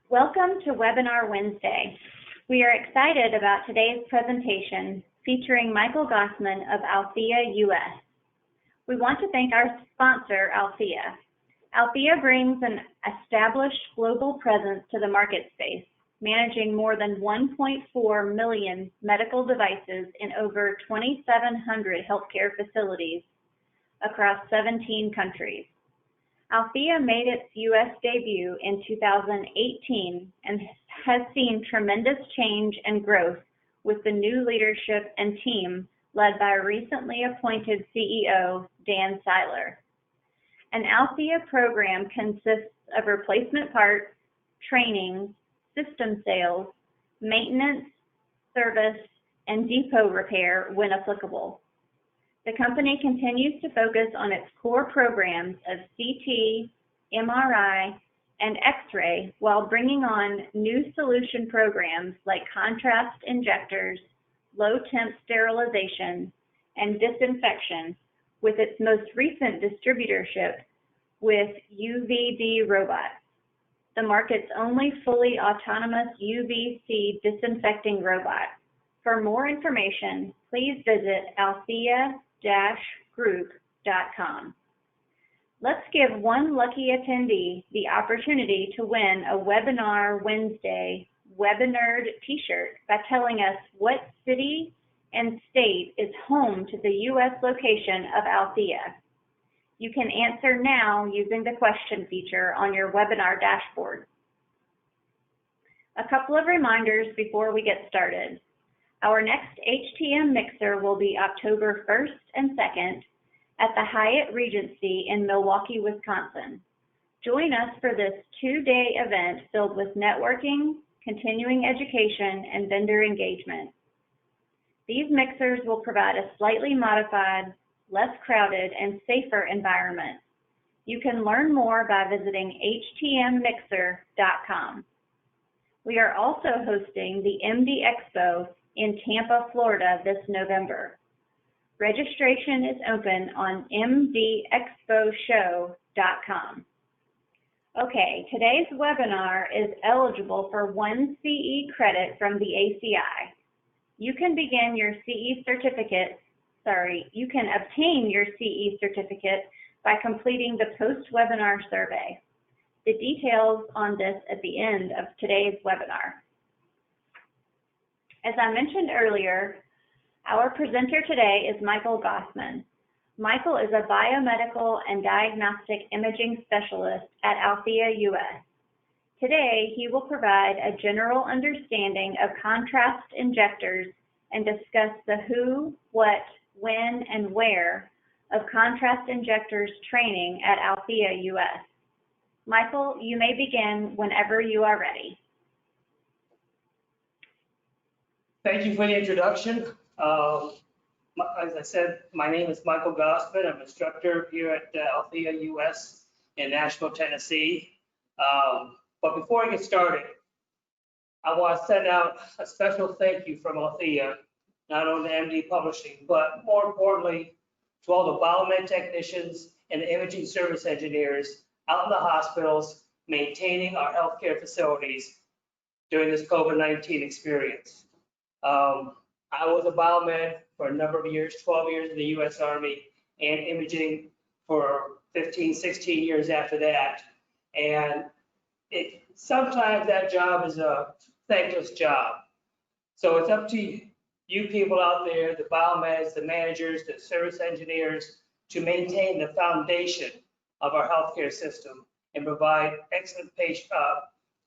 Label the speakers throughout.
Speaker 1: Welcome to Webinar Wednesday. We are excited about today's presentation featuring Michael Gossman of Althea US. We want to thank our sponsor, Althea. Althea brings an established global presence to the market space, managing more than 1.4 million medical devices in over 2,700 healthcare facilities across 17 countries. Althea made its U.S. debut in 2018 and has seen tremendous change and growth with the new leadership and team led by recently appointed CEO, Dan Seiler. An Althea program consists of replacement parts, training, system sales, maintenance, service, and depot repair when applicable. The company continues to focus on its core programs of CT, MRI, and X-ray while bringing on new solution programs like contrast injectors, low-temp sterilization, and disinfection with its most recent distributorship with UVD robots, the market's only fully autonomous UVC disinfecting robot. For more information, please visit althea-group.com. Let's give one lucky attendee the opportunity to win a Webinar Wednesday Webinerd t-shirt by telling us what city and state is home to the U.S. location of Althea. You can answer now using the question feature on your webinar dashboard. A couple of reminders before we get started. Our next HTM mixer will be October 1st and 2nd at the Hyatt Regency in Milwaukee, Wisconsin. Join us for this two-day event filled with networking, continuing education, and vendor engagement. These mixers will provide a slightly modified, less crowded, and safer environment. You can learn more by visiting htmmixer.com. We are also hosting the MD Expo in Tampa, Florida this November. Registration is open on mdexposhow.com. Okay, today's webinar is eligible for 1 CE credit from the ACI. You can obtain your CE certificate by completing the post-webinar survey. The details on this at the end of today's webinar. As I mentioned earlier, our presenter today is Michael Gossman. Michael is a biomedical and diagnostic imaging specialist at Althea US. Today, he will provide a general understanding of contrast injectors and discuss the who, what, when, and where of contrast injectors training at Althea US. Michael, you may begin whenever you are ready.
Speaker 2: Thank you for the introduction. As I said, my name is Michael Gossman. I'm an instructor here at Althea US in Nashville, Tennessee. But before I get started, I want to send out a special thank you from Althea, not only to MD Publishing, but more importantly, to all the biomed technicians and the imaging service engineers out in the hospitals maintaining our healthcare facilities during this COVID-19 experience. I was a biomed for a number of years, 12 years in the U.S. Army, and imaging for 15, 16 years after that. And sometimes that job is a thankless job. So it's up to you people out there, the biomeds, the managers, the service engineers, to maintain the foundation of our healthcare system and provide excellent patient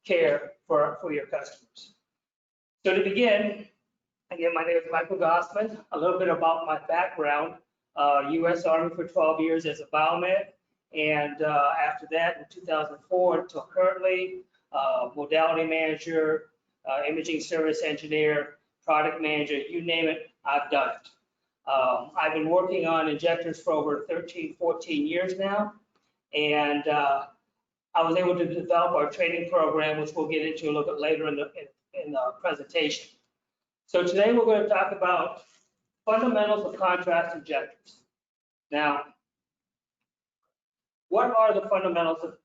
Speaker 2: care for your customers. So to begin, again, my name is Michael Gossman. A little bit about my background: U.S. Army for 12 years as a biomed, and after that, in 2004 until currently, modality manager, imaging service engineer, product manager, you name it, I've done it. I've been working on injectors for over 13, 14 years now, and I was able to develop our training program, which we'll get into a little bit later in the presentation. So today we're going to talk about fundamentals of contrast injectors. Now, What are the fundamentals of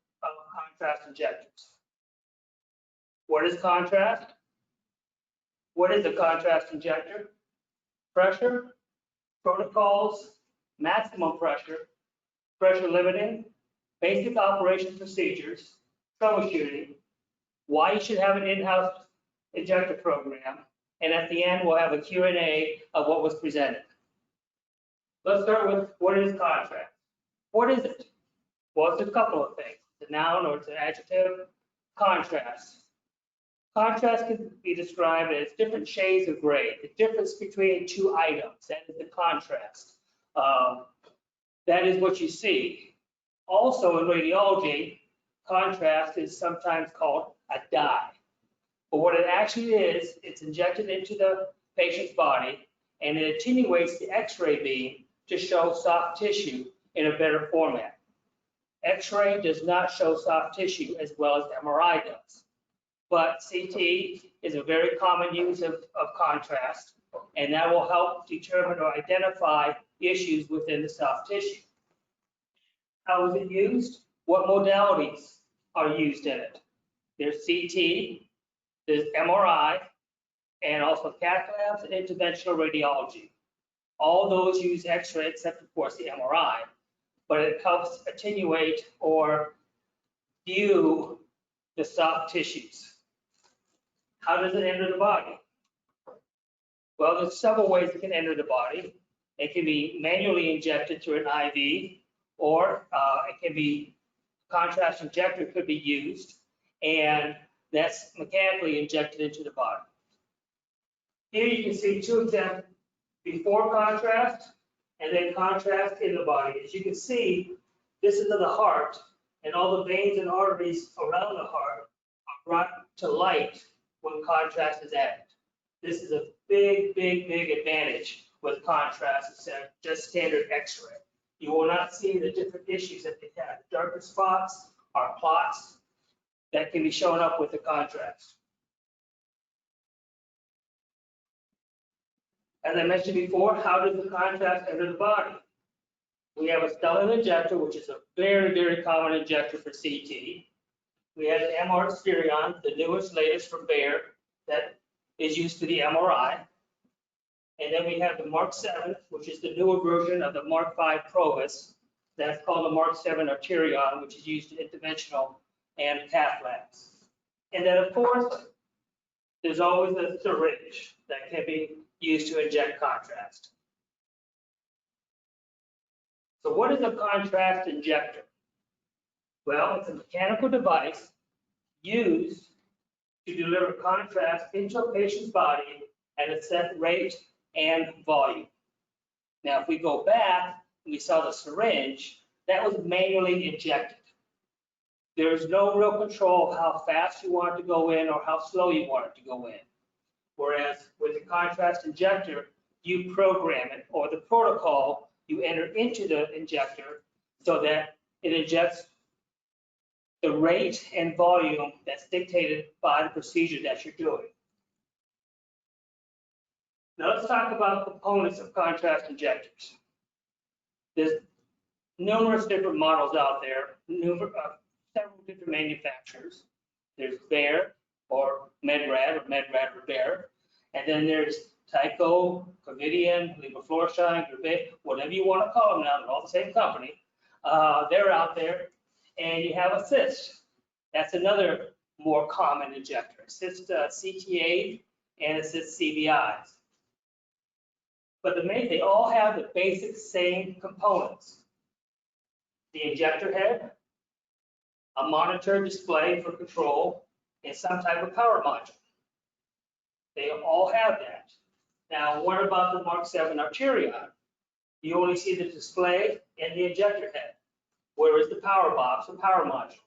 Speaker 2: contrast injectors? What is contrast? What is a contrast injector? Pressure, protocols, maximum pressure, pressure limiting, basic operation procedures, troubleshooting, why you should have an in-house injector program, and at the end, we'll have a Q&A of what was presented. Let's start with what is contrast? What is it? Well, it's a couple of things. It's a noun or it's an adjective. Contrast. Contrast can be described as different shades of gray, the difference between two items. That is the contrast. That is what you see. Also in radiology, contrast is sometimes called a dye. But what it actually is, it's injected into the patient's body and it attenuates the X-ray beam to show soft tissue in a better format. X-ray does not show soft tissue as well as MRI does. But CT is a very common use of contrast, and that will help determine or identify issues within the soft tissue. How is it used? What modalities are used in it? There's CT, there's MRI, and also cath labs and interventional radiology. All those use X-ray, except of course the MRI, but it helps attenuate or view the soft tissues. How does it enter the body? Well, there's several ways it can enter the body. It can be manually injected through an IV, or it can be, contrast injector could be used, and that's mechanically injected into the body. Here you can see two examples, before contrast and then contrast in the body. As you can see, this is of the heart, and all the veins and arteries around the heart are brought to light when contrast is added. This is a big advantage with contrast instead of just standard X-ray. You will not see the different issues that they have. Darker spots are clots that can be shown up with the contrast. As I mentioned before, how does the contrast enter the body? We have a stellar injector, which is a very common injector for CT. We have the MR Spirion, the newest, latest from Bayer, that is used for the MRI. And then we have the Mark 7, which is the newer version of the Mark 5 Provis. That's called the Mark 7 Arterion, which is used in interventional and cath labs. And then, of course, there's always a syringe that can be used to inject contrast. So what is a contrast injector? Well, it's a mechanical device used to deliver contrast into a patient's body at a set rate and volume. Now, if we go back, we saw the syringe, that was manually injected. There's no real control of how fast you want it to go in or how slow you want it to go in. Whereas with the contrast injector, you program it, or the protocol you enter into the injector so that it injects the rate and volume that's dictated by the procedure that you're doing. Now let's talk about components of contrast injectors. There's numerous different models out there, several different manufacturers. There's Bayer or Medrad or Bayer, and then there's Tyco, Covidien, Levoflorsheim, Grouvet, whatever you want to call them now, they're all the same company. They're out there, and you have Assist. That's another more common injector. Assist CTA and Assist CBIs. But they all have the basic same components. The injector head, a monitor display for control, and some type of power module. They all have that. Now, what about the Mark 7 Arterion? You only see the display and the injector head. Where is the power box and power module?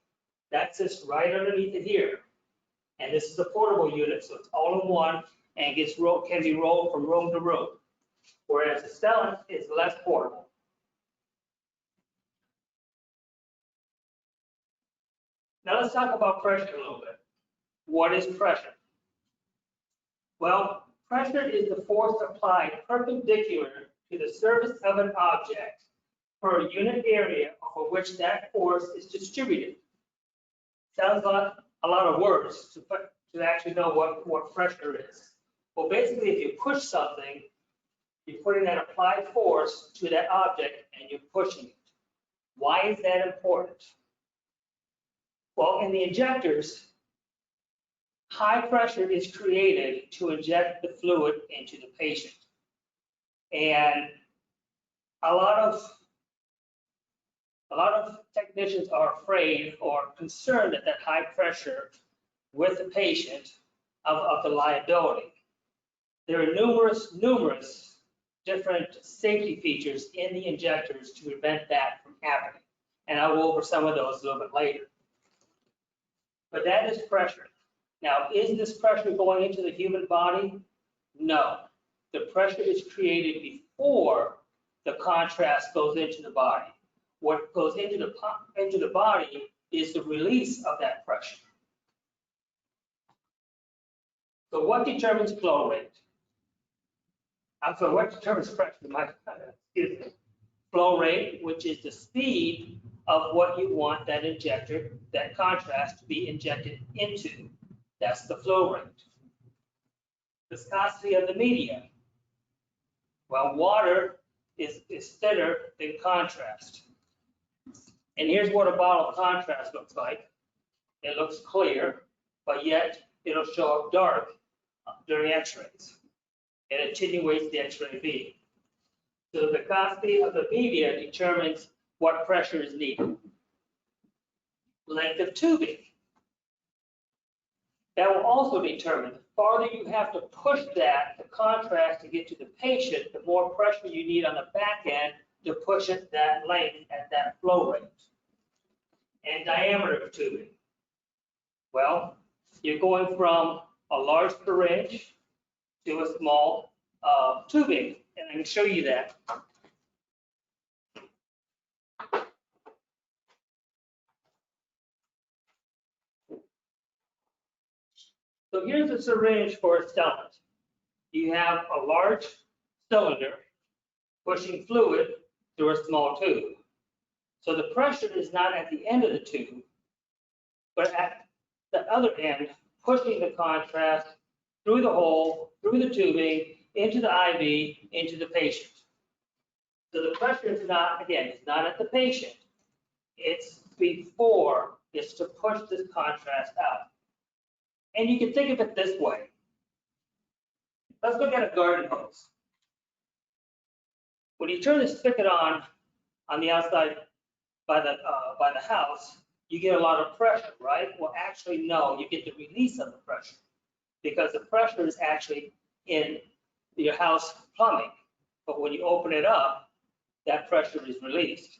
Speaker 2: That sits right underneath it here. And this is a portable unit, so it's all in one and can be rolled from room to room. Whereas the Stellar is less portable. Now let's talk about pressure a little bit. What is pressure? Well, pressure is the force applied perpendicular to the surface of an object per unit area over which that force is distributed. Sounds like a lot of words to actually know what pressure is. Well, basically, if you push something, you're putting that applied force to that object and you're pushing it. Why is that important? Well, in the injectors, high pressure is created to inject the fluid into the patient. And a lot of technicians are afraid or concerned at that high pressure with the patient of the liability. There are numerous different safety features in the injectors to prevent that from happening. And I'll go over some of those a little bit later. But that is pressure. Now, is this pressure going into the human body? No. The pressure is created before the contrast goes into the body. What goes into the body is the release of that pressure. So what determines flow rate? I'm sorry, what determines pressure? Excuse me. Flow rate, which is the speed of what you want that injector, that contrast to be injected into. That's the flow rate. Viscosity of the media. Well, water is thinner than contrast. And here's what a bottle of contrast looks like. It looks clear, but yet it'll show up dark during x-rays. It attenuates the x-ray beam. So the viscosity of the media determines what pressure is needed. Length of tubing. That will also determine the farther you have to push the contrast to get to the patient, the more pressure you need on the back end to push it that length at that flow rate. And diameter of tubing. Well, you're going from a large syringe to a small tubing, and I can show you that. So here's a syringe for a stomach. You have a large cylinder pushing fluid through a small tube. So the pressure is not at the end of the tube, but at the other end, pushing the contrast through the hole, through the tubing, into the IV, into the patient. So the pressure is not, again, it's not at the patient. It's before, it's to push this contrast out. And you can think of it this way. Let's look at a garden hose. When you turn the spigot on the outside by the house, you get a lot of pressure, right? Well, actually, no, you get the release of the pressure because the pressure is actually in your house plumbing. But when you open it up, that pressure is released.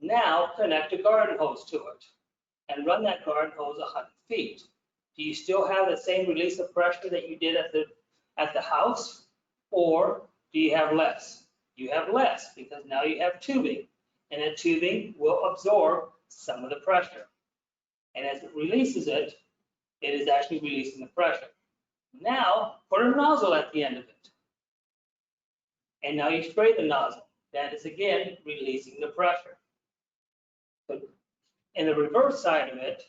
Speaker 2: Now connect a garden hose to it and run that garden hose 100 feet. Do you still have the same release of pressure that you did at the house, or do you have less? You have less because now you have tubing, and the tubing will absorb some of the pressure. And as it releases it, it is actually releasing the pressure. Now put a nozzle at the end of it, and now you spray the nozzle. That is again releasing the pressure. But in the reverse side of it,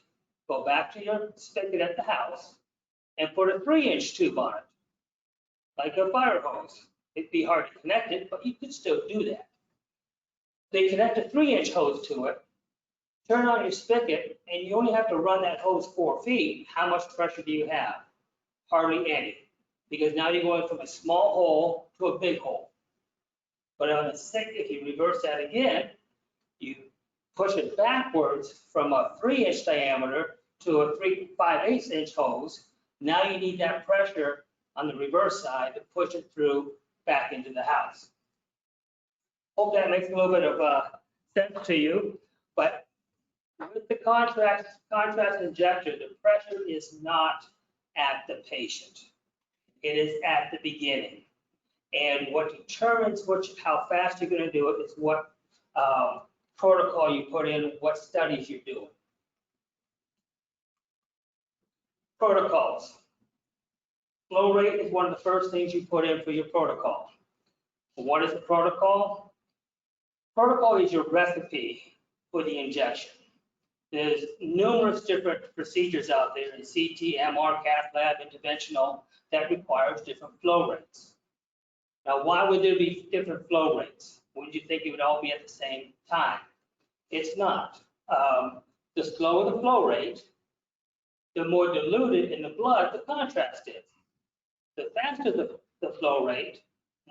Speaker 2: go back to your spigot at the house and put a 3-inch tube on it, like a fire hose. It'd be hard to connect it, but you could still do that. They connect a 3-inch hose to it, turn on your spigot, and you only have to run that hose 4 feet. How much pressure do you have? Hardly any, because now you're going from a small hole to a big hole. But on the stick, if you reverse that again, you push it backwards from a 3-inch diameter to a 5/8-inch hose. Now you need that pressure on the reverse side to push it through back into the house. Hope that makes a little bit of sense to you. But with the contrast injector, the pressure is not at the patient. It is at the beginning. And what determines how fast you're going to do it is what protocol you put in, what studies you're doing. Protocols. Flow rate is one of the first things you put in for your protocol. What is a protocol? protocol is your recipe for the injection. There's numerous different procedures out there in CT, MR, cath lab, interventional that requires different flow rates. Now, why would there be different flow rates? Wouldn't you think it would all be at the same time? It's not. The slower the flow rate, the more diluted in the blood the contrast is. The faster the flow rate,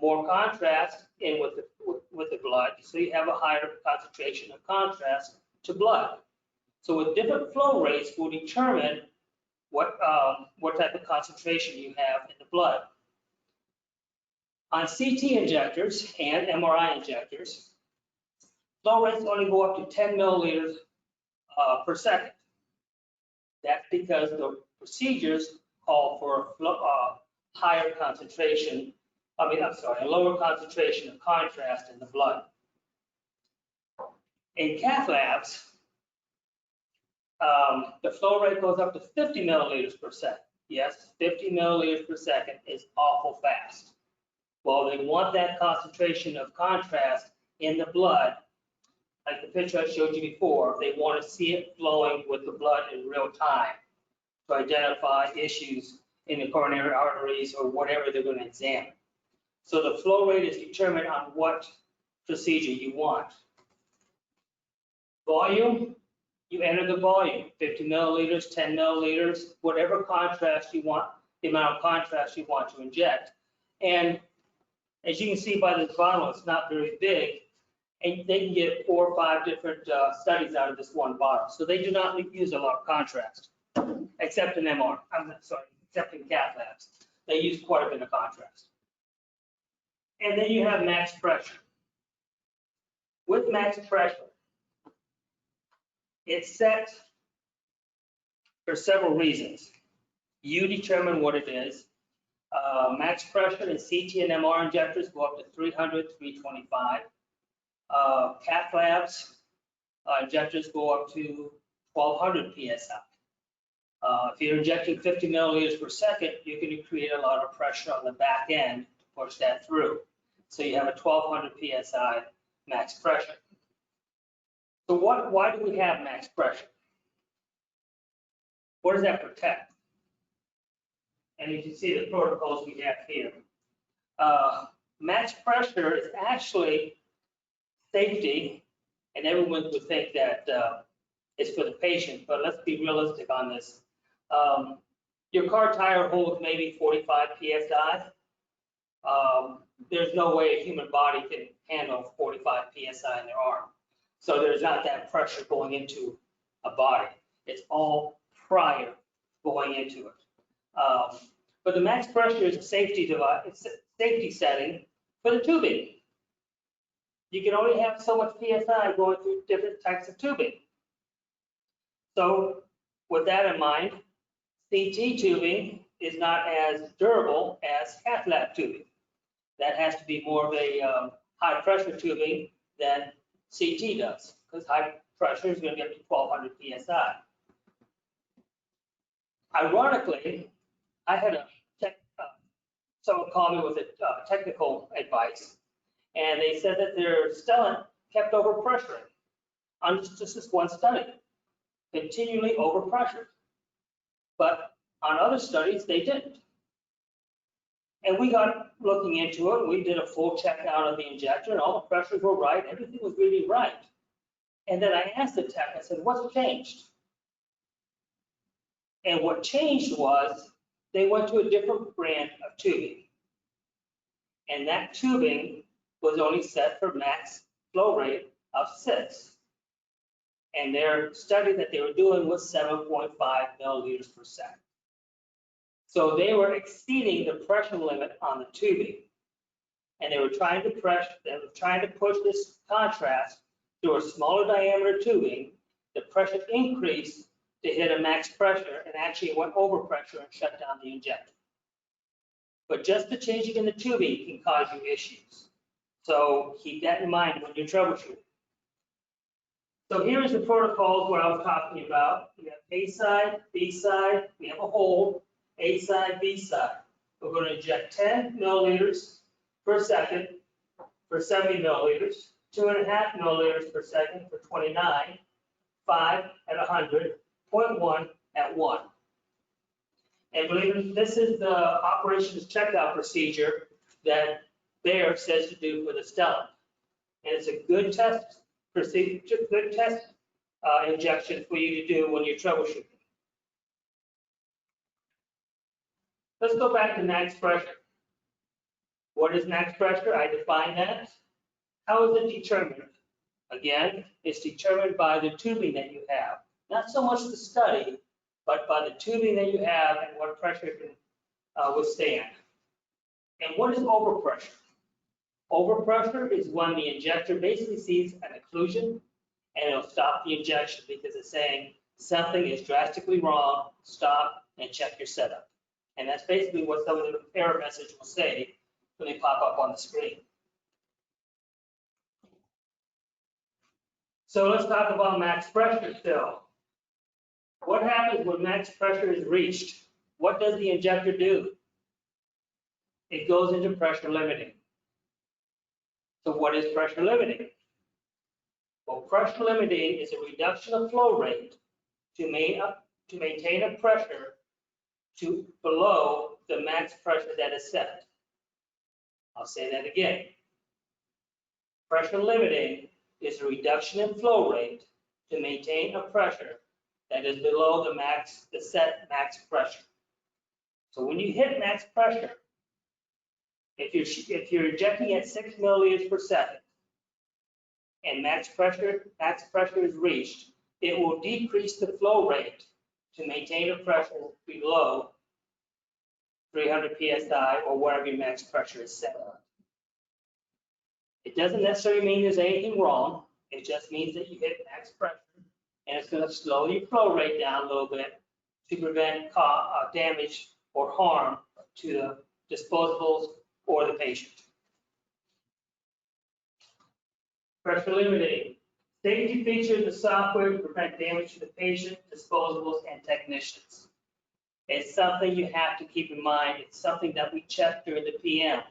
Speaker 2: more contrast in with the blood, so you have a higher concentration of contrast to blood. So with different flow rates will determine what type of concentration you have in the blood. On CT injectors and MRI injectors, flow rates only go up to 10 milliliters per second. That's because the procedures call for a higher concentration, a lower concentration of contrast in the blood. In cath labs, the flow rate goes up to 50 milliliters per second. Yes, 50 milliliters per second is awful fast. Well, they want that concentration of contrast in the blood, like the picture I showed you before. They want to see it flowing with the blood in real time to identify issues in the coronary arteries or whatever they're going to examine. So the flow rate is determined on what procedure you want. Volume, you enter the volume, 50 milliliters, 10 milliliters, whatever contrast you want, the amount of contrast you want to inject. And as you can see by this bottle, it's not very big, and they can get 4 or 5 different studies out of this one bottle. So they do not use a lot of contrast, except in MR. Except in cath labs. They use quite a bit of contrast. And then you have max pressure. With max pressure, it's set for several reasons. You determine what it is. Max pressure in CT and MR injectors go up to 300, 325. Cath labs injectors go up to 1200 PSI. If you're injecting 50 milliliters per second, you're going to create a lot of pressure on the back end to push that through. So you have a 1200 PSI max pressure. So why do we have max pressure? What does that protect? And you can see the protocols we have here. Max pressure is actually safety, and everyone would think that it's for the patient, but let's be realistic on this. Your car tire holds maybe 45 PSI. There's no way a human body can handle 45 PSI in their arm. So there's not that pressure going into a body. It's all prior going into it. But the max pressure is a safety device, it's a safety setting for the tubing. You can only have so much PSI going through different types of tubing. So with that in mind, CT tubing is not as durable as cath lab tubing. That has to be more of a high pressure tubing than CT does, because high pressure is going to get to 1200 PSI. Ironically, I had someone call me with a technical advice, and they said that their stellant kept overpressuring on just this one study, continually overpressured. But on other studies, they didn't. And we got looking into it. We did a full check out of the injector, and all the pressures were right. Everything was really right. And then I asked the tech, I said, what's changed? And what changed was they went to a different brand of tubing. And that tubing was only set for max flow rate of 6. And their study that they were doing was 7.5 milliliters per second. So they were exceeding the pressure limit on the tubing. And they were trying to push this contrast through a smaller diameter tubing. The pressure increased to hit a max pressure, and actually it went over pressure and shut down the injector. But just the changing in the tubing can cause you issues. So keep that in mind when you're troubleshooting. So here is the protocols what I was talking about. We have A side, B side, we have a hold, A side, B side. We're going to inject 10 milliliters per second for 70 milliliters, 2.5 milliliters per second for 29, 5 at 100, 0.1 at 1. And believe me, this is the operations checkout procedure that Bayer says to do for the Stellar. And it's a good test procedure, good test injection for you to do when you're troubleshooting. Let's go back to max pressure. What is max pressure? I define that. How is it determined? Again, it's determined by the tubing that you have. Not so much the study, but by the tubing that you have and what pressure it can withstand. And what is overpressure? Overpressure is when the injector basically sees an occlusion and it'll stop the injection because it's saying something is drastically wrong, stop and check your setup. And that's basically what some of the error message will say when they pop up on the screen. So let's talk about max pressure still. What happens when max pressure is reached? What does the injector do? It goes into pressure limiting. So what is pressure limiting? Well, pressure limiting is a reduction of flow rate to maintain a pressure to below the max pressure that is set. I'll say that again. Pressure limiting is a reduction in flow rate to maintain a pressure that is below the set max pressure. So when you hit max pressure, if you're injecting at 6 milliliters per second and max pressure is reached, it will decrease the flow rate to maintain a pressure below 300 psi or whatever your max pressure is set on. It doesn't necessarily mean there's anything wrong. It just means that you hit max pressure and it's going to slow your flow rate down a little bit to prevent damage or harm to the disposables or the patient. Pressure limiting. Safety features of the software to prevent damage to the patient, disposables, and technicians. It's something you have to keep in mind. It's something that we check during the PM.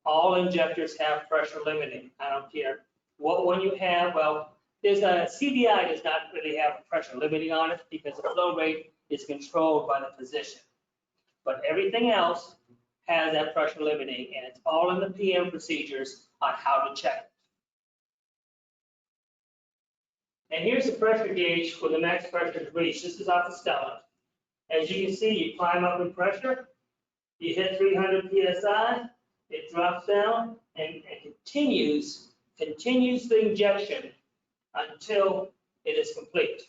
Speaker 2: All injectors have pressure limiting. I don't care what one you have. Well, there's a CDI does not really have a pressure limiting on it because the flow rate is controlled by the physician. But everything else has that pressure limiting, and it's all in the PM procedures on how to check it. And here's the pressure gauge for the max pressure is reached. This is off the Stella. As you can see, you climb up in pressure, you hit 300 psi, it drops down and continues the injection until it is complete.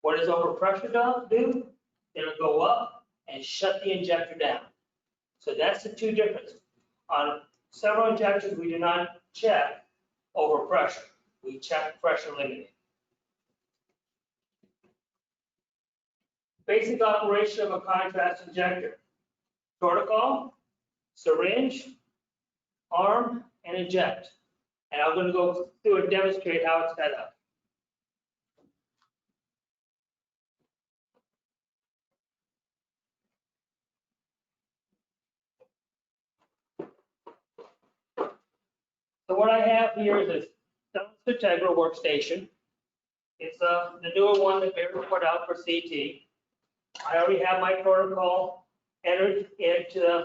Speaker 2: What does overpressure do? It'll go up and shut the injector down. So that's the two differences. On several injectors, we do not check overpressure. We check pressure limiting. Basic operation of a contrast injector. Protocol, syringe, arm, and inject. And I'm going to go through and demonstrate how it's set up. So what I have here is a Integral workstation. It's the newer one that Bayer put out for CT. I already have my protocol entered into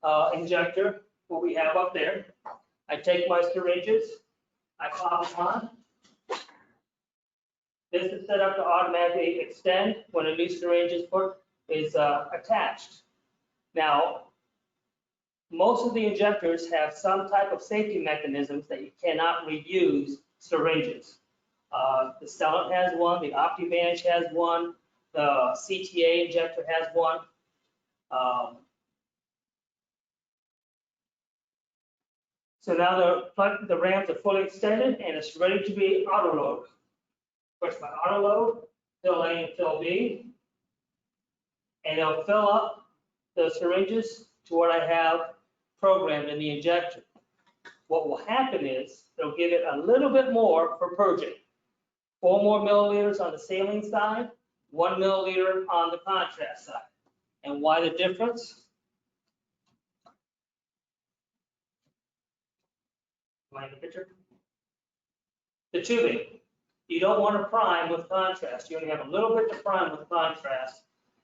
Speaker 2: the injector, what we have up there. I take my syringes, I pop them on. This is set up to automatically extend when a new syringe is attached. Now, most of the injectors have some type of safety mechanisms that you cannot reuse syringes. The Stellant has one, the OptiVantage has one, the CTA injector has one. So now the ramps are fully extended and it's ready to be auto load. Push my auto load, fill A and fill B, and it'll fill up the syringes to what I have programmed in the injector. What will happen is it'll give it a little bit more for purging. 4 more milliliters on the saline side, 1 milliliter on the contrast side. And why the difference? Mind the picture? the tubing. You don't want to prime with contrast. You only have a little bit to prime with contrast,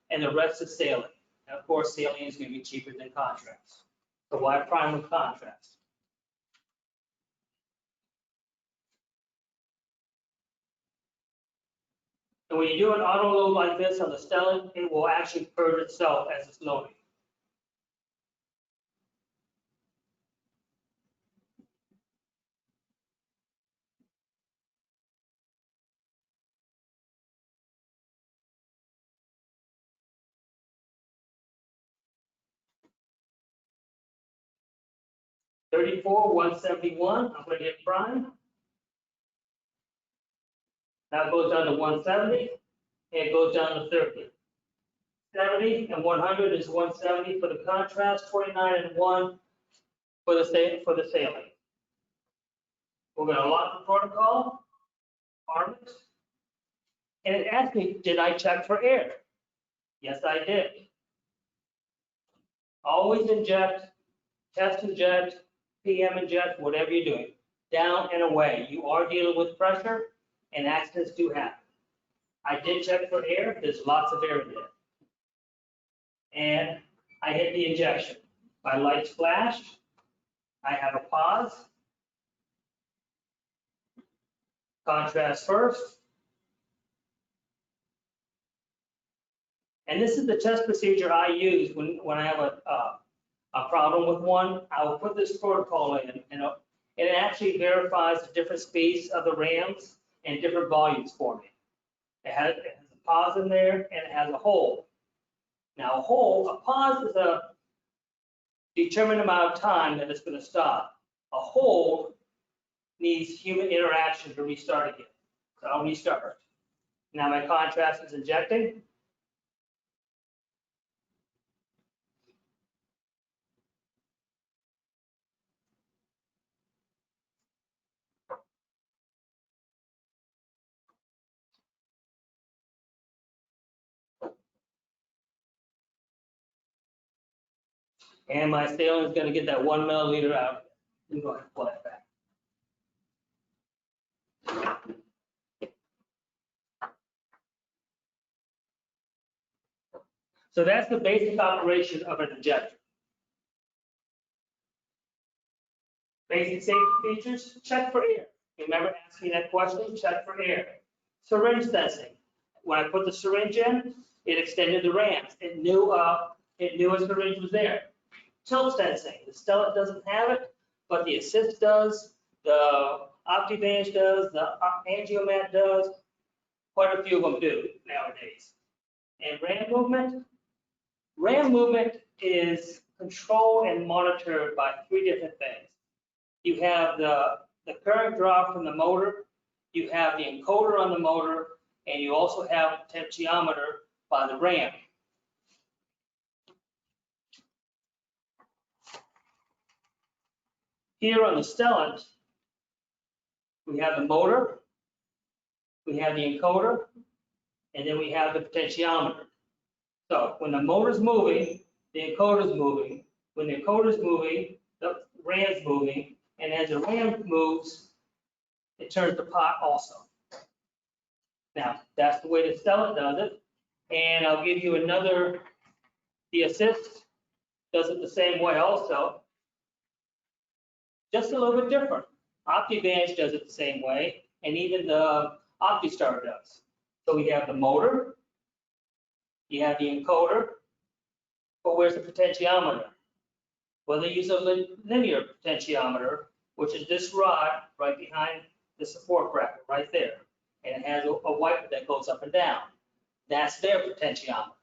Speaker 2: and the rest is saline. And of course, saline is going to be cheaper than contrast. So why prime with contrast? And when you do an auto load like this on the stellate, it will actually purge itself as it's loading. $34, $171, I'm going to hit prime. Now it goes down to 170, and it goes down to 30. 70 and 100 is 170 for the contrast, 29 and 1 for the saline. We're going to lock the protocol, arm it, and it asked me, did I check for air? Yes, I did. Always inject, test inject, PM inject, whatever you're doing, down and away. You are dealing with pressure, and accidents do happen. I did check for air. There's lots of air in there. And I hit the injection. My lights flashed. I have a pause. Contrast first. And this is the test procedure I use when I have a problem with one. I will put this protocol in, and it actually verifies the different speeds of the rams and different volumes for me. It has a pause in there, and it has a hold. Now a pause is a determined amount of time that it's going to stop. A hold needs human interaction to restart again. So I'll restart. Now my contrast is injecting. And my saline is going to get that 1 milliliter out. And go ahead and pull it back. So that's the basic operation of an injector. Basic safety features, check for air. Remember asking that question, check for air. Syringe sensing. When I put the syringe in, it extended the rams. It knew a syringe was there. Tilt sensing, the stellate doesn't have it, but the assist does, the OptiVantage does, the angiomat does, quite a few of them do nowadays. And RAM movement is controlled and monitored by 3 different things. You have the current draw from the motor, you have the encoder on the motor, and you also have a potentiometer by the RAM. Here on the stellate, we have the motor, we have the encoder, and then we have the potentiometer. So when the motor's moving, the encoder's moving. When the encoder's moving, the RAM's moving. And as the RAM moves, it turns the pot also. Now, that's the way the stellate does it. And I'll give you another, the assist does it the same way also. Just a little bit different. OptiVantage does it the same way, and even the OptiStar does. So we have the motor, you have the encoder, but where's the potentiometer? Well, they use a linear potentiometer, which is this rod right behind the support bracket right there. And it has a wiper that goes up and down. That's their potentiometer.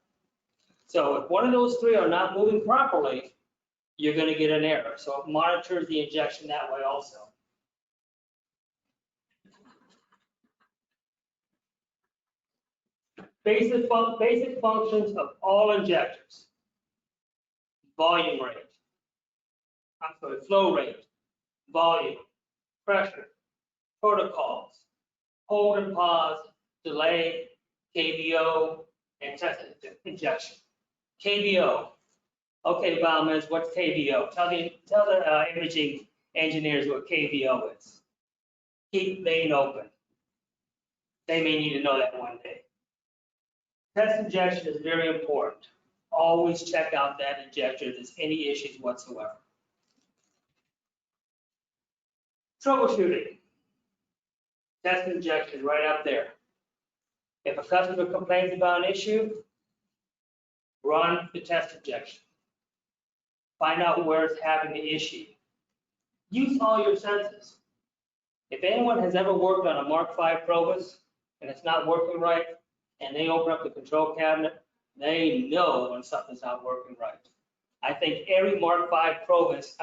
Speaker 2: So if one of those 3 are not moving properly, you're going to get an error. So it monitors the injection that way also. Basic functions of all injectors. Volume rate. Flow rate, volume, pressure, protocols, hold and pause, delay, KBO, and test injection. KBO. Okay, Biomeds, what's KBO? Tell the imaging engineers what KBO is. keep main open. They may need to know that one day. Test injection is very important. Always check out that injector if there's any issues whatsoever. Troubleshooting. Test injection right up there. If a customer complains about an issue, run the test injection. Find out where it's having the issue. Use all your senses. If anyone has ever worked on a Mark V Probus and it's not working right, and they open up the control cabinet, they know when something's not working right. I think every Mark V Probus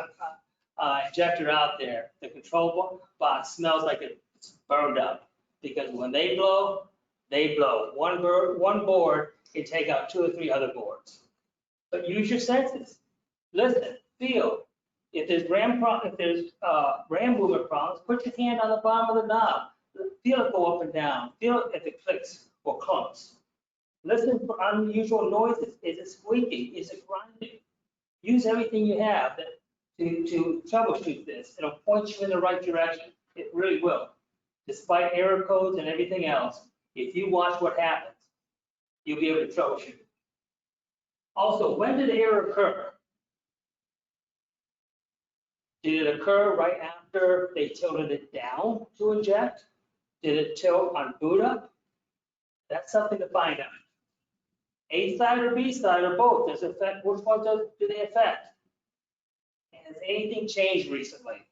Speaker 2: injector out there, the control box smells like it's burned up, because when they blow, they blow. One board can take out 2 or 3 other boards. But use your senses. Listen, feel. If there's RAM movement problems, put your hand on the bottom of the knob. Feel it go up and down. Feel it if it clicks or clumps. Listen for unusual noises. Is it squeaking? Is it grinding? Use everything you have to troubleshoot this. It'll point you in the right direction. It really will. Despite error codes and everything else, if you watch what happens, you'll be able to troubleshoot. Also, when did the error occur? Did it occur right after they tilted it down to inject? Did it tilt on boot up? That's something to find out. A side or B side or both, does it affect, which one do they affect? Has anything changed recently?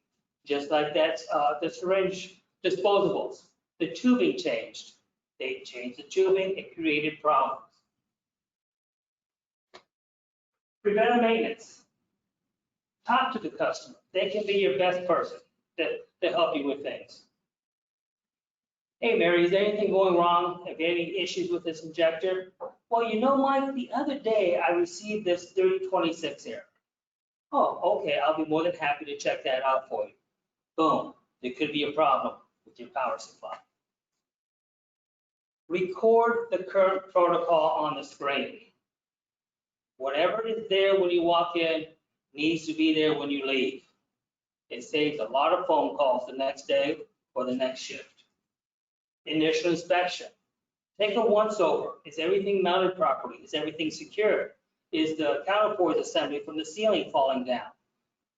Speaker 2: Just like that, the syringe disposables, the tubing changed. They changed the tubing, it created problems. Preventive maintenance. Talk to the customer. They can be your best person to help you with things. Hey, Mary, is there anything going wrong? Have you any issues with this injector? Well, you know, Mike, the other day I received this 3026 error. Oh, okay, I'll be more than happy to check that out for you. Boom, there could be a problem with your power supply. Record the current protocol on the screen. Whatever is there when you walk in needs to be there when you leave. It saves a lot of phone calls the next day or the next shift. Initial inspection. Take a once over. Is everything mounted properly? Is everything secure? Is the counterpoise assembly from the ceiling falling down?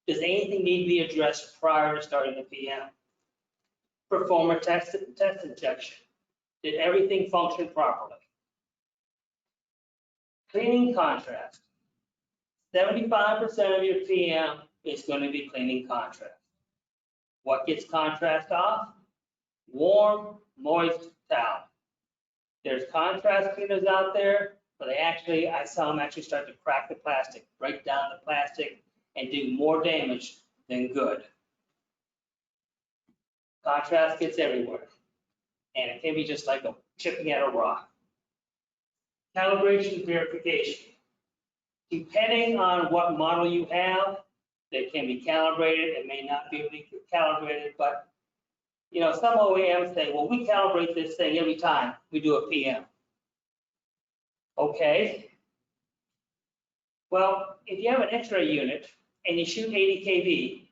Speaker 2: Does anything need to be addressed prior to starting the PM? Perform a test injection. Did everything function properly? Cleaning contrast. 75% of your PM is going to be cleaning contrast. What gets contrast off? Warm, moist towel. There's contrast cleaners out there, but I saw them actually start to crack the plastic, break down the plastic, and do more damage than good. Contrast gets everywhere, and it can be just like chipping at a rock. Calibration verification. Depending on what model you have, they can be calibrated. It may not be calibrated, but you know, some OEMs say, well, we calibrate this thing every time we do a PM. Okay. Well, if you have an X-ray unit and you shoot 80 kV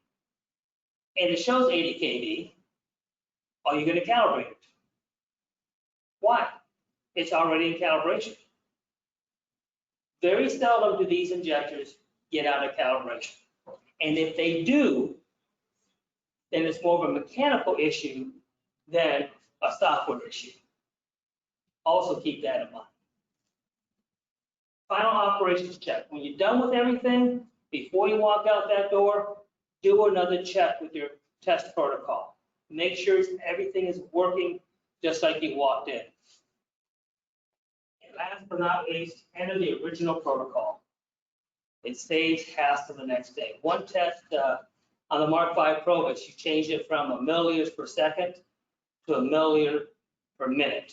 Speaker 2: and it shows 80 kV, are you going to calibrate it? Why? It's already in calibration. Very seldom do these injectors get out of calibration. And if they do, then it's more of a mechanical issue than a software issue. Also keep that in mind. Final operations check. When you're done with everything, before you walk out that door, do another check with your test protocol. Make sure everything is working just like you walked in. And last but not least, enter the original protocol. It saves hassle the next day. One test on the Mark V Probus, you changed it from a milliliters per second to a milliliter per minute.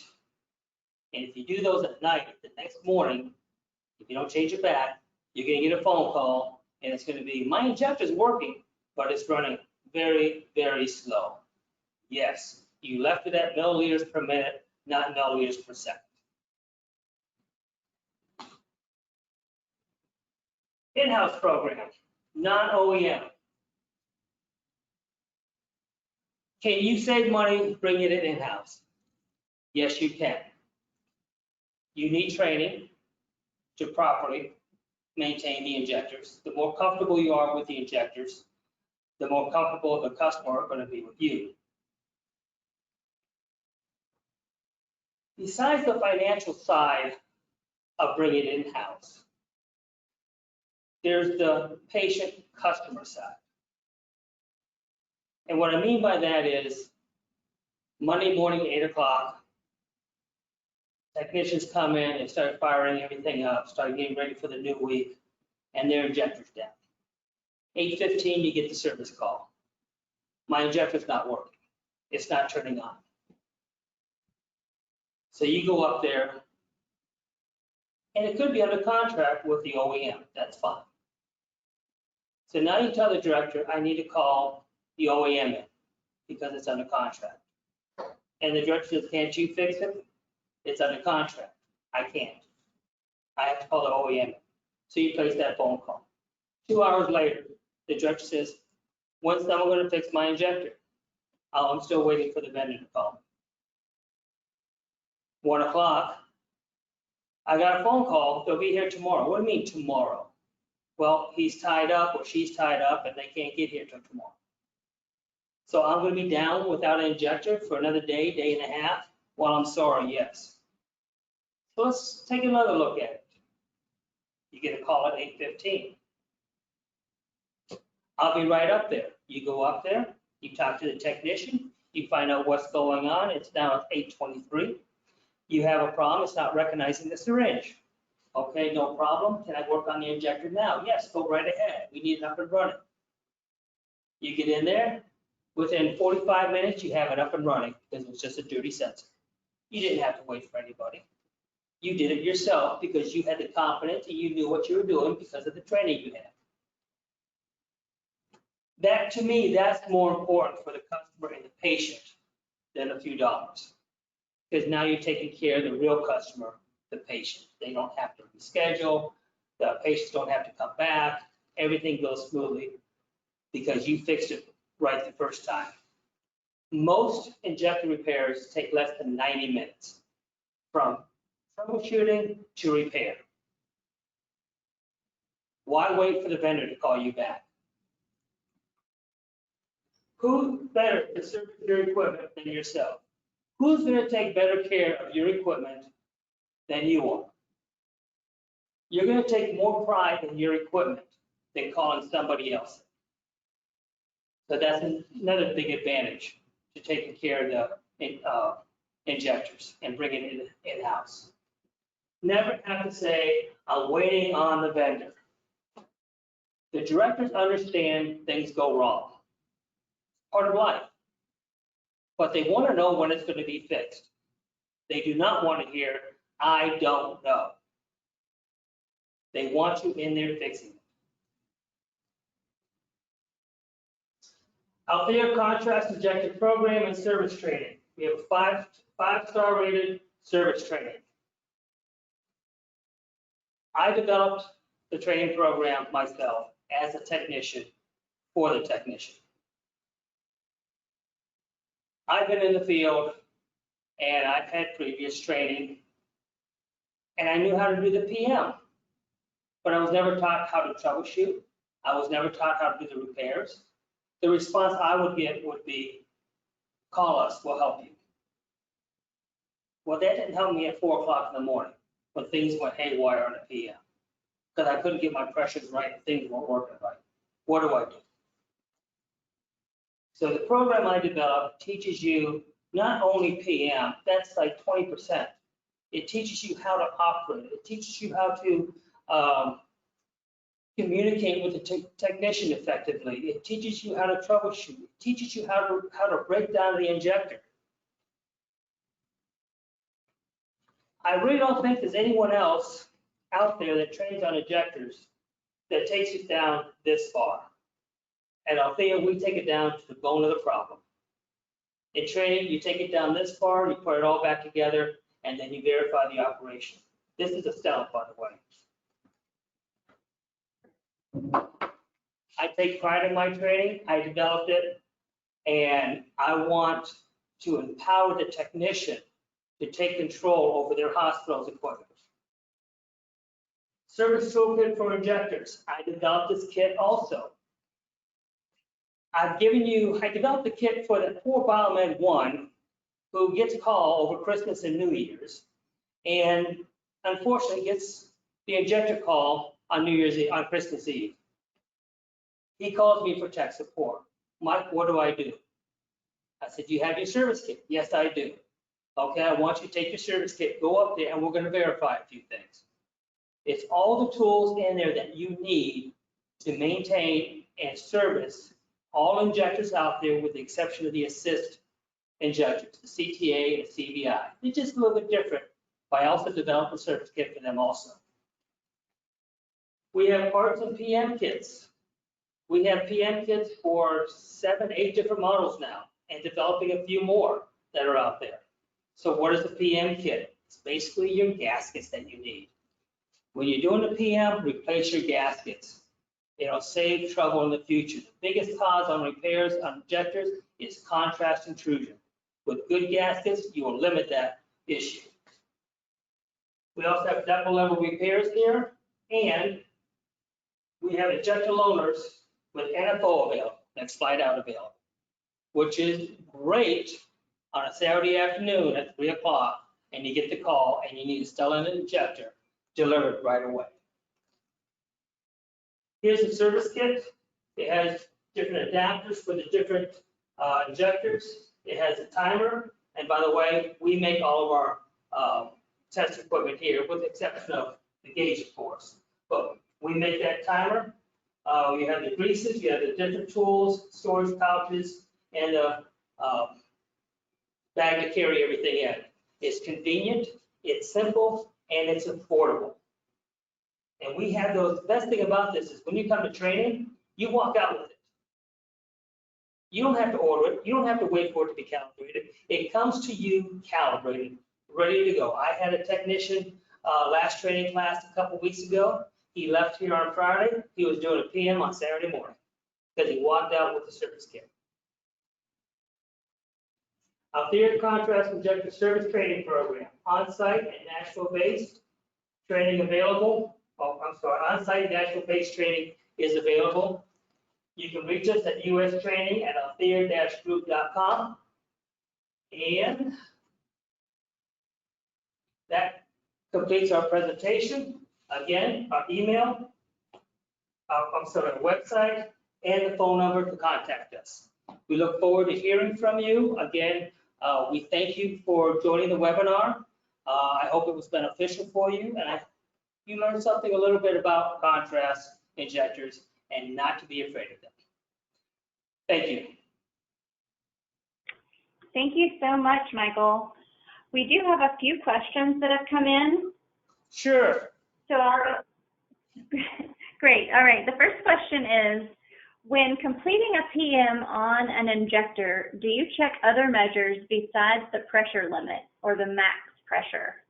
Speaker 2: And if you do those at night, the next morning, if you don't change it back, you're going to get a phone call, and it's going to be, my injector's working, but it's running very, very slow. Yes, you left it at milliliters per minute, not milliliters per second. In-house program, non-OEM. Can you save money bringing it in-house? Yes, you can. You need training to properly maintain the injectors. The more comfortable you are with the injectors, the more comfortable the customer are going to be with you. Besides the financial side of bringing it in-house, there's the patient customer side. And what I mean by that is Monday morning, 8 o'clock, technicians come in and start firing everything up, start getting ready for the new week, and their injector's down. 8:15, you get the service call. My injector's not working. It's not turning on. So you go up there, and it could be under contract with the OEM. That's fine. So now you tell the director, I need to call the OEM in because it's under contract. And the director says, can't you fix it? It's under contract. I can't. I have to call the OEM. So you place that phone call. 2 hours later, the director says, when's someone going to fix my injector? Oh, I'm still waiting for the vendor to call me. 1 o'clock, I got a phone call. They'll be here tomorrow. What do you mean tomorrow? Well, he's tied up or she's tied up and they can't get here till tomorrow. So I'm going to be down without an injector for another day, day and a half? Well, I'm sorry, yes. So let's take another look at it. You get a call at 8:15. I'll be right up there. You go up there, you talk to the technician, you find out what's going on. It's now at 8:23. You have a problem, it's not recognizing the syringe. Okay, no problem. Can I work on the injector now? Yes, go right ahead. We need it up and running. You get in there, within 45 minutes, you have it up and running because it was just a dirty sensor. You didn't have to wait for anybody. You did it yourself because you had the confidence and you knew what you were doing because of the training you had. That, to me, that's more important for the customer and the patient than a few dollars. Because now you're taking care of the real customer, the patient. They don't have to reschedule. The patients don't have to come back. Everything goes smoothly because you fixed it right the first time. Most injector repairs take less than 90 minutes from troubleshooting to repair. Why wait for the vendor to call you back? Who's better to service your equipment than yourself? Who's going to take better care of your equipment than you are? You're going to take more pride in your equipment than calling somebody else. So that's another big advantage to taking care of the injectors and bringing it in-house. Never have to say, I'm waiting on the vendor. The directors understand things go wrong. Part of life. But they want to know when it's going to be fixed. They do not want to hear, I don't know. They want you in there fixing it. Althea Contrast Injector Program and Service Training. We have a five-star rated service training. I developed the training program myself as a technician for the technician. I've been in the field and I've had previous training and I knew how to do the PM, but I was never taught how to troubleshoot. I was never taught how to do the repairs. The response I would get would be, call us, we'll help you. Well, that didn't help me at 4 o'clock in the morning when things went haywire on a PM because I couldn't get my pressures right and things weren't working right. What do I do? So the program I developed teaches you not only PM, that's like 20%. It teaches you how to operate. It teaches you how to communicate with the technician effectively. It teaches you how to troubleshoot. It teaches you how to break down the injector. I really don't think there's anyone else out there that trains on injectors that takes it down this far. At Althea, we take it down to the bone of the problem. In training, you take it down this far, you put it all back together, and then you verify the operation. This is a stout, by the way. I take pride in my training. I developed it And I want to empower the technician to take control over their hospital's equipment. Service toolkit for injectors. I developed this kit also. I developed the kit for the poor Biomed 1 who gets a call over Christmas and New Year's, and unfortunately gets the injector call on New Year's Eve, on Christmas Eve. He calls me for tech support. Mike, what do I do? I said, do you have your service kit? Yes, I do. Okay, I want you to take your service kit, go up there, and we're going to verify a few things. It's all the tools in there that you need to maintain and service all injectors out there with the exception of the assist injectors, the CTA and the CVI. They're just a little bit different, but I also developed a service kit for them also. We have parts and PM kits. We have PM kits for 7, 8 different models now, and developing a few more that are out there. So what is the PM kit? It's basically your gaskets that you need. When you're doing the PM, replace your gaskets. It'll save trouble in the future. The biggest cause on repairs on injectors is contrast intrusion. With good gaskets, you will limit that issue. We also have depot level repairs here, and we have injector loaners with NFO available, next slide out available, which is great on a Saturday afternoon at 3 o'clock, and you get the call and you need to install an injector delivered right away. Here's the service kit. It has different adapters for the different injectors. It has a timer, and by the way, we make all of our test equipment here, with the exception of the gauge, of course. But we make that timer. You have the greases, you have the different tools, storage pouches, and a bag to carry everything in. It's convenient, it's simple, and it's affordable. And we have those. The best thing about this is when you come to training, you walk out with it. You don't have to order it. You don't have to wait for it to be calibrated. It comes to you calibrated, ready to go. I had a technician last training class a couple weeks ago. He left here on Friday. He was doing a PM on Saturday morning because he walked out with the service kit. Althea Contrast Injector Service Training Program, on-site and Nashville-based training available. Oh, I'm sorry, on-site Nashville-based training is available. You can reach us at ustraining@althea-group.com. And that completes our presentation. Again, our email, our website, and the phone number to contact us. We look forward to hearing from you. Again, we thank you for joining the webinar. I hope it was beneficial for you, and you learned something a little bit about contrast injectors and not to be afraid of them. Thank you.
Speaker 1: Thank you so much, Michael. We do have a few questions that have come in.
Speaker 2: Sure.
Speaker 1: So great. All right. The first question is, when completing a PM on an injector, do you check other measures besides the pressure limit or the max pressure?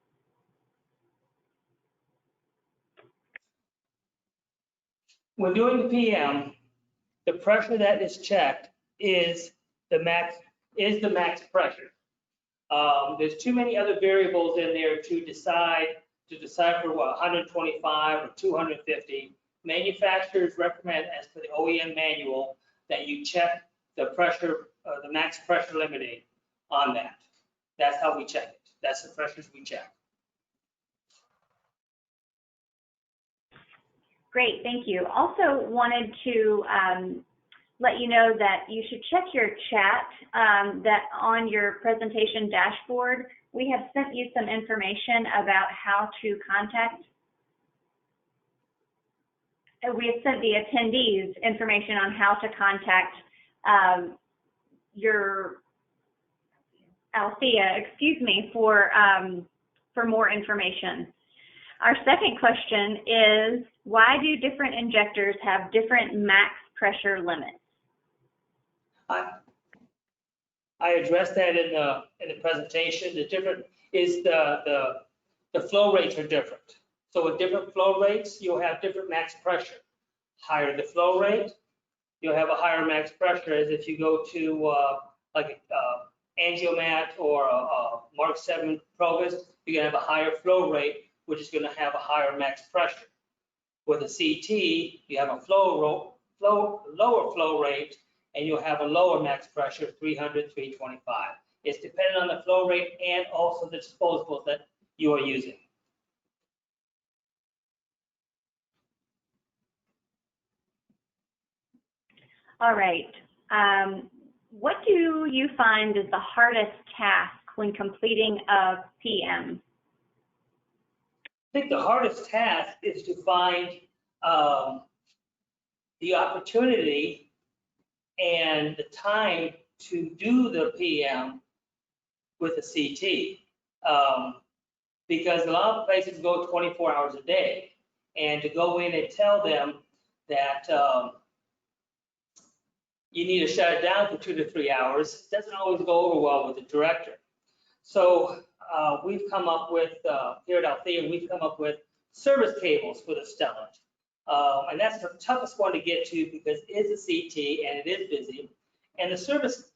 Speaker 2: When doing the PM, the pressure that is checked is the max pressure. There's too many other variables in there to decipher what 125 or 250. Manufacturers recommend, as per the OEM manual, that you check the pressure, the max pressure limiting on that. That's how we check it. That's the pressures we check.
Speaker 1: Great, thank you. Also wanted to let you know that you should check your chat that on your presentation dashboard. We have sent you some information about how to contact. We have sent the attendees information on how to contact your Althea, for more information. Our second question is, why do different injectors have different max pressure limits?
Speaker 2: I addressed that in the presentation. The different is the flow rates are different. So with different flow rates, you'll have different max pressure. Higher the flow rate, you'll have a higher max pressure as if you go to like a Angiomat or a Mark 7 Provis, you're going to have a higher flow rate, which is going to have a higher max pressure. With a CT, you have a lower flow rate, and you'll have a lower max pressure, 300, 325. It's dependent on the flow rate and also the disposables that you are using.
Speaker 1: All right. What do you find is the hardest task when completing a PM?
Speaker 2: I think the hardest task is to find the opportunity and the time to do the PM with a CT. Because a lot of places go 24 hours a day, and to go in and tell them that you need to shut it down for 2 to 3 hours doesn't always go over well with the director. So we've come up with, here at Althea, we've come up with service cables for the Stellant. And that's the toughest one to get to because it is a CT and it is busy. And the service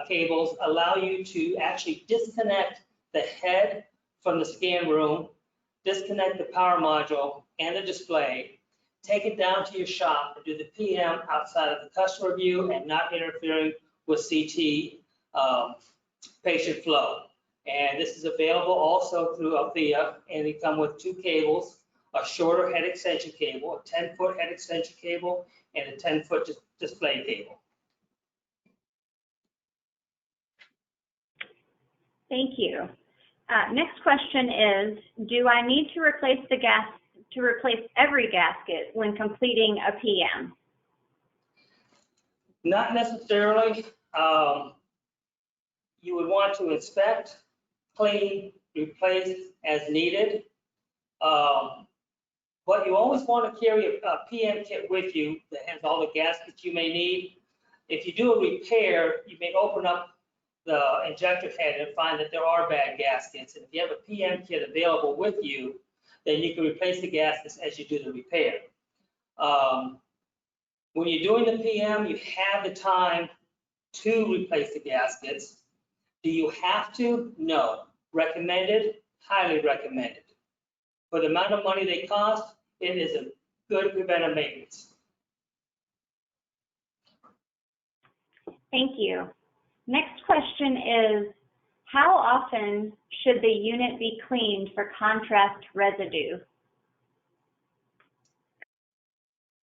Speaker 2: cables allow you to actually disconnect the head from the scan room, disconnect the power module and the display, take it down to your shop and do the PM outside of the customer view and not interfering with CT patient flow. And this is available also through Althea, and they come with 2 cables, a shorter head extension cable, a 10-foot head extension cable, and a 10-foot display cable.
Speaker 1: Thank you. Next question is, do I need to replace every gasket when completing a PM?
Speaker 2: Not necessarily. You would want to inspect, clean, replace as needed. But you always want to carry a PM kit with you that has all the gaskets you may need. If you do a repair, you may open up the injector head and find that there are bad gaskets. And if you have a PM kit available with you, then you can replace the gaskets as you do the repair. When you're doing the PM, you have the time to replace the gaskets. Do you have to? No. Recommended? Highly recommended. For the amount of money they cost, it is a good preventive maintenance.
Speaker 1: Thank you. Next question is, how often should the unit be cleaned for contrast residue?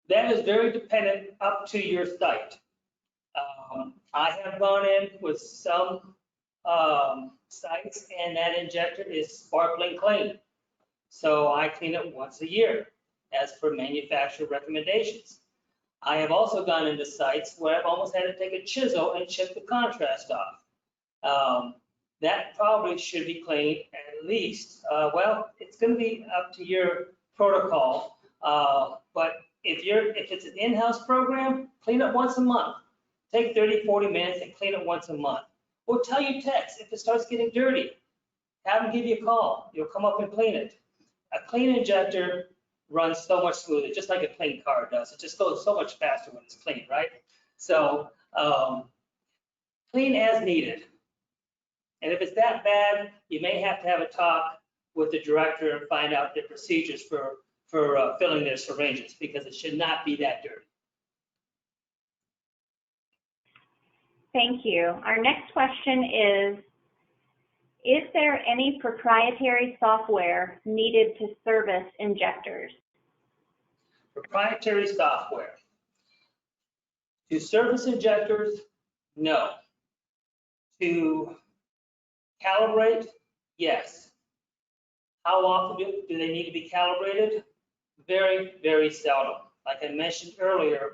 Speaker 2: That is very dependent up to your site. I have gone in with some sites and that injector is sparkling clean. So I clean it once a year as per manufacturer recommendations. I have also gone into sites where I've almost had to take a chisel and chip the contrast off. That probably should be cleaned at least, well, it's going to be up to your protocol, but if it's an in-house program, clean it once a month. Take 30, 40 minutes and clean it once a month. Or tell your techs if it starts getting dirty, have them give you a call. You'll come up and clean it. A clean injector runs so much smoother, just like a clean car does. It just goes so much faster when it's clean, right? So clean as needed. And if it's that bad, you may have to have a talk with the director and find out the procedures for filling their syringes, because it should not be that dirty.
Speaker 1: Thank you. Our next question is there any proprietary software needed to service injectors?
Speaker 2: Proprietary software. To service injectors, no. To calibrate, yes. How often do they need to be calibrated? Very, very seldom. Like I mentioned earlier,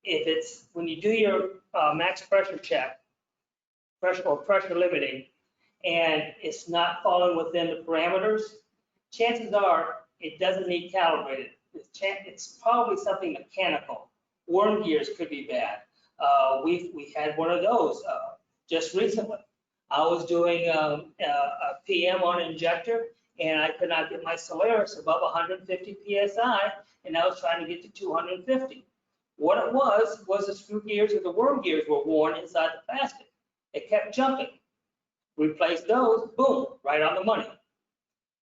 Speaker 2: if it's when you do your max pressure check, pressure limiting, and it's not falling within the parameters, chances are it doesn't need calibrated. It's probably something mechanical. Worm gears could be bad. We had one of those just recently. I was doing a PM on an injector, and I could not get my Solaris above 150 PSI, and I was trying to get to 250. What it was the screw gears or the worm gears were worn inside the plastic. It kept jumping. Replace those, boom, right on the money.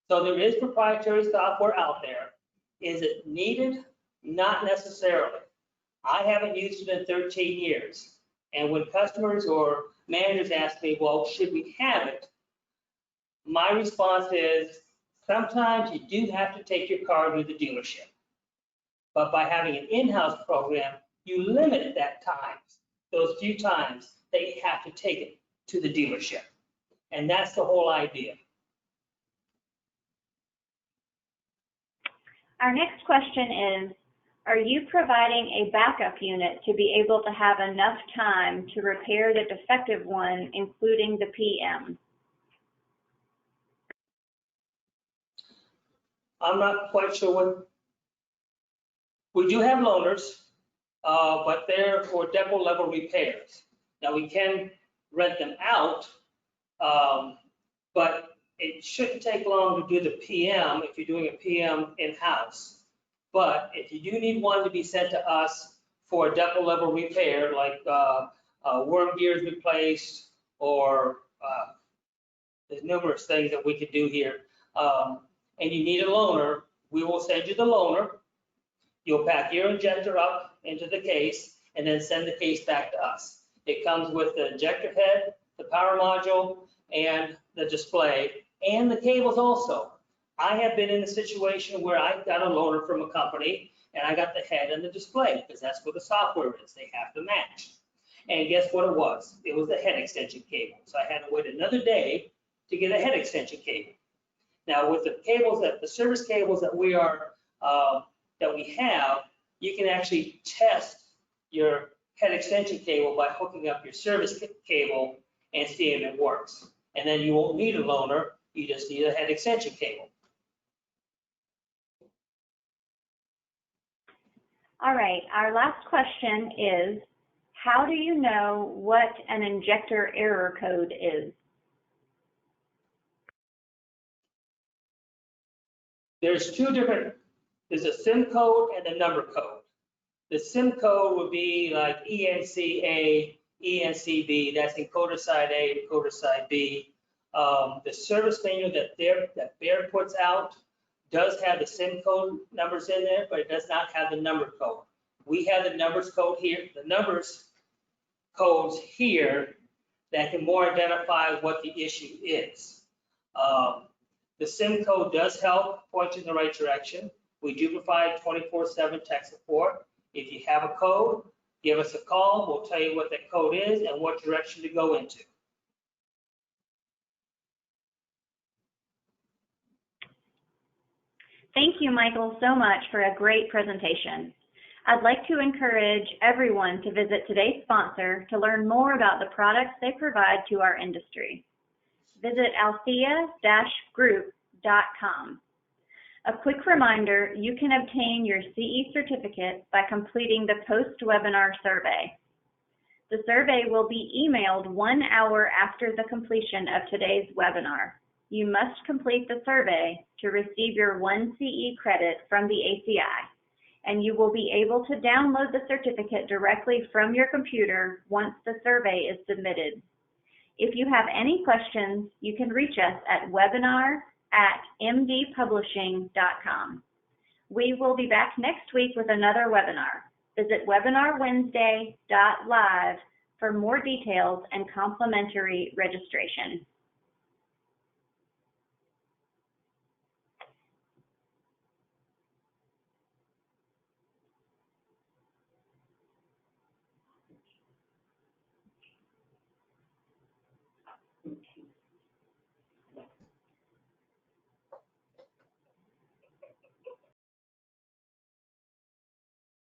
Speaker 2: So there is proprietary software out there. Is it needed? Not necessarily. I haven't used it in 13 years. And when customers or managers ask me, well, should we have it? My response is, sometimes you do have to take your car to the dealership. But by having an in-house program, you limit that time, those few times that you have to take it to the dealership. And that's the whole idea.
Speaker 1: Our next question is, are you providing a backup unit to be able to have enough time to repair the defective one, including the PM?
Speaker 2: I'm not quite sure what. We do have loaners, but they're for depot level repairs. Now we can rent them out, but it shouldn't take long to do the PM if you're doing a PM in-house. But if you do need one to be sent to us for a depot level repair, like worm gears replaced, or there's numerous things that we could do here, and you need a loaner, we will send you the loaner. You'll pack your injector up into the case and then send the case back to us. It comes with the injector head, the power module, and the display, and the cables also. I have been in a situation where I got a loaner from a company and I got the head and the display because that's where the software is. They have to match. And guess what it was? It was the head extension cable. So I had to wait another day to get a head extension cable. Now with the cables, the service cables that we have, you can actually test your head extension cable by hooking up your service cable and see if it works. And then you won't need a loaner, you just need a head extension cable.
Speaker 1: All right, our last question is, how do you know what an injector error code is?
Speaker 2: There's two different, there's a SIM code and a number code. The SIM code would be like ENCA, ENCB, that's encoder side A, encoder side B. The service manual that Bayer puts out does have the SIM code numbers in there, but it does not have the number code. We have the numbers code here, the numbers codes here that can more identify what the issue is. The SIM code does help point you in the right direction. We do provide 24/7 tech support. If you have a code, give us a call. We'll tell you what that code is and what direction to go into.
Speaker 1: Thank you, Michael, so much for a great presentation. I'd like to encourage everyone to visit today's sponsor to learn more about the products they provide to our industry. Visit althea-group.com. A quick reminder, you can obtain your CE certificate by completing the post-webinar survey. The survey will be emailed 1 hour after the completion of today's webinar. You must complete the survey to receive your 1 CE credit from the ACI, and you will be able to download the certificate directly from your computer once the survey is submitted. If you have any questions, you can reach us at webinar@mdpublishing.com. We will be back next week with another webinar. Visit webinarwednesday.live for more details and complimentary registration.